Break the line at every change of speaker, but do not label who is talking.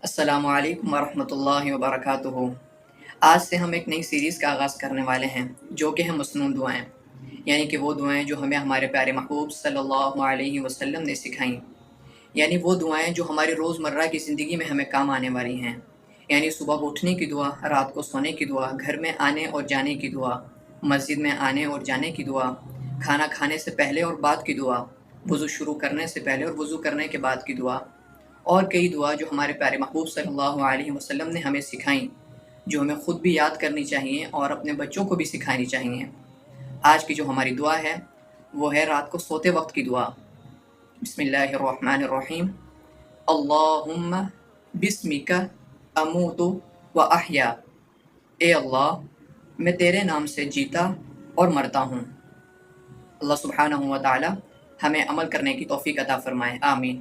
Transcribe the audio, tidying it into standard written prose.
السلام علیکم ورحمۃ اللہ وبرکاتہ۔ آج سے ہم ایک نئی سیریز کا آغاز کرنے والے ہیں جو کہ ہے مسنون دعائیں، یعنی کہ وہ دعائیں جو ہمیں ہمارے پیارے محبوب صلی اللہ علیہ وسلم نے سکھائیں، یعنی وہ دعائیں جو ہماری روزمرہ کی زندگی میں ہمیں کام آنے والی ہیں، یعنی صبح اٹھنے کی دعا، رات کو سونے کی دعا، گھر میں آنے اور جانے کی دعا، مسجد میں آنے اور جانے کی دعا، کھانا کھانے سے پہلے اور بعد کی دعا، وضو شروع کرنے سے پہلے اور وضو کرنے کے بعد کی دعا، اور کئی دعا جو ہمارے پیارے محبوب صلی اللہ علیہ وسلم نے ہمیں سکھائیں، جو ہمیں خود بھی یاد کرنی چاہیے اور اپنے بچوں کو بھی سکھانی چاہیے۔ آج کی جو ہماری دعا ہے وہ ہے رات کو سوتے وقت کی دعا۔ بسم اللہ الرحمن الرحیم۔ اللہم بسمک اموت و احیا، اے اللہ میں تیرے نام سے جیتا اور مرتا ہوں۔ اللہ سبحانہ و تعالی ہمیں عمل کرنے کی توفیق عطا فرمائے، آمین۔